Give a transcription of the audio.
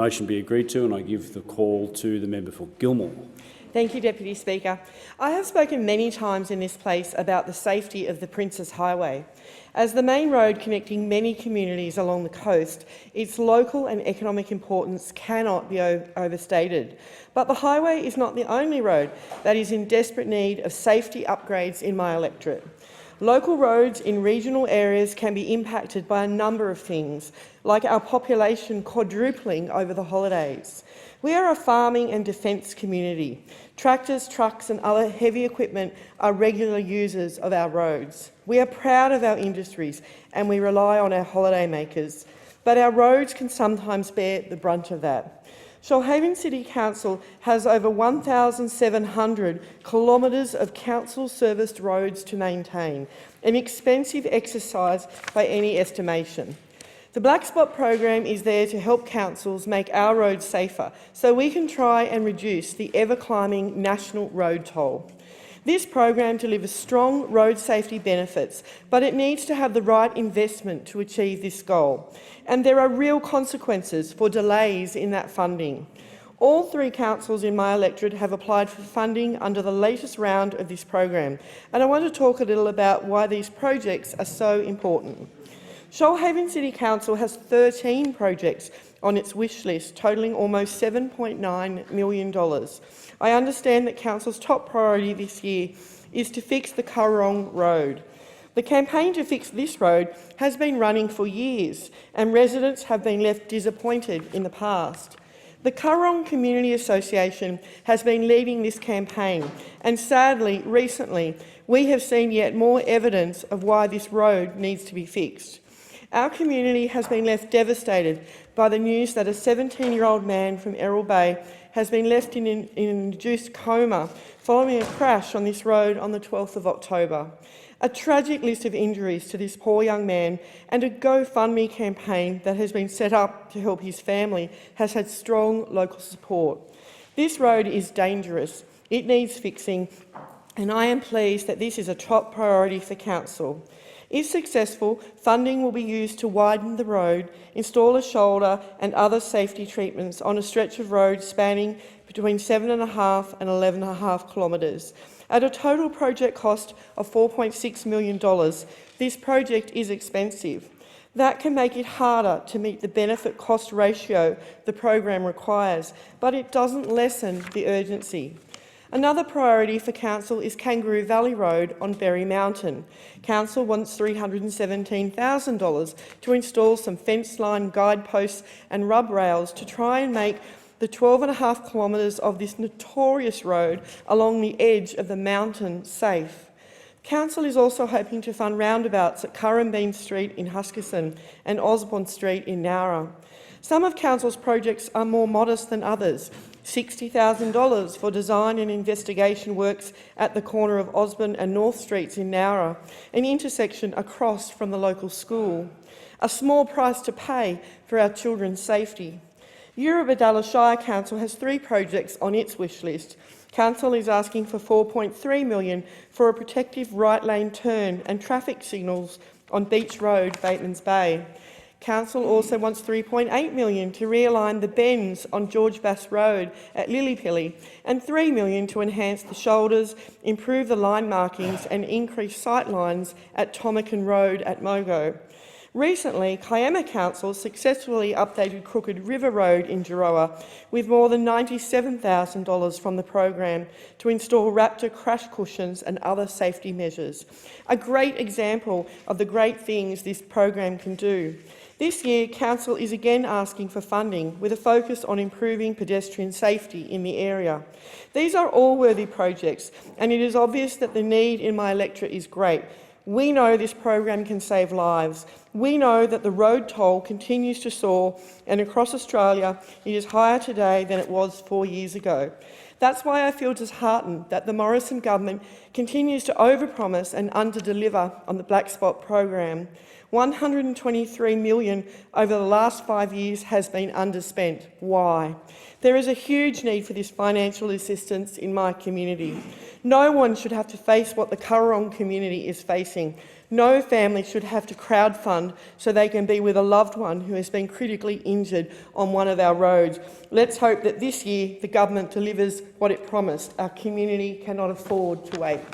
Motion be agreed to, and I give the call to the member for Gilmore. Thank you, Deputy Speaker. I have spoken many times in this place about the safety of the Princes Highway. As the main road connecting many communities along the coast, its local and economic importance cannot be overstated. But the highway is not the only road that is in desperate need of safety upgrades in my electorate. Local roads in regional areas can be impacted by a number of things, like our population quadrupling over the holidays. We are a farming and defence community. Tractors, trucks and other heavy equipment are regular users of our roads. We are proud of our industries and we rely on our holidaymakers, but our roads can sometimes bear the brunt of that. Shoalhaven City Council has over 1,700 kilometres of council-serviced roads to maintain, an expensive exercise by any estimation. The Black Spot program is there to help councils make our roads safer so we can try and reduce the ever-climbing national road toll. This program delivers strong road safety benefits, but it needs to have the right investment to achieve this goal. And there are real consequences for delays in that funding. All three councils in my electorate have applied for funding under the latest round of this program, and I want to talk a little about why these projects are so important. Shoalhaven City Council has 13 projects on its wish list, totalling almost $7.9 million. I understand that Council's top priority this year is to fix the Currong Road. The campaign to fix this road has been running for years, and residents have been left disappointed in the past. The Currong Community Association has been leading this campaign, and sadly, recently, we have seen yet more evidence of why this road needs to be fixed. Our community has been left devastated by the news that a 17-year-old man from Errol Bay has been left in an induced coma following a crash on this road on the 12th of October. A tragic list of injuries to this poor young man and a GoFundMe campaign that has been set up to help his family has had strong local support. This road is dangerous, it needs fixing, and I am pleased that this is a top priority for Council. If successful, funding will be used to widen the road, install a shoulder and other safety treatments on a stretch of road spanning between 7.5 and 11.5 kilometres. At a total project cost of $4.6 million, this project is expensive. That can make it harder to meet the benefit-cost ratio the program requires, but it doesn't lessen the urgency. Another priority for Council is Kangaroo Valley Road on Berry Mountain. Council wants $317,000 to install some fence line, guideposts and rub rails to try and make the 12.5 kilometres of this notorious road along the edge of the mountain safe. Council is also hoping to fund roundabouts at Currumbeen Street in Huskisson and Osborne Street in Nowra. Some of Council's projects are more modest than others. $60,000 for design and investigation works at the corner of Osborne and North Streets in Nowra, an intersection across from the local school. A small price to pay for our children's safety. Eurobodalla Shire Council has 3 projects on its wish list. Council is asking for $4.3 million for a protective right lane turn and traffic signals on Beach Road, Batemans Bay. Council also wants $3.8 million to realign the bends on George Bass Road at Lillypilly and $3 million to enhance the shoulders, improve the line markings and increase sight lines at Tomakin Road at Mogo. Recently, Kiama Council successfully updated Crooked River Road in Jiroa with more than $97,000 from the program to install Raptor crash cushions and other safety measures. A great example of the great things this program can do. This year, Council is again asking for funding with a focus on improving pedestrian safety in the area. These are all worthy projects, and it is obvious that the need in my electorate is great. We know this program can save lives. We know that the road toll continues to soar, and across Australia it is higher today than it was 4 years ago. That's why I feel disheartened that the Morrison government continues to overpromise and underdeliver on the Black Spot program. $123 million over the last 5 years has been underspent. Why? There is a huge need for this financial assistance in my community. No one should have to face what the Currong community is facing. No family should have to crowdfund so they can be with a loved one who has been critically injured on one of our roads. Let's hope that this year the government delivers what it promised. Our community cannot afford to wait.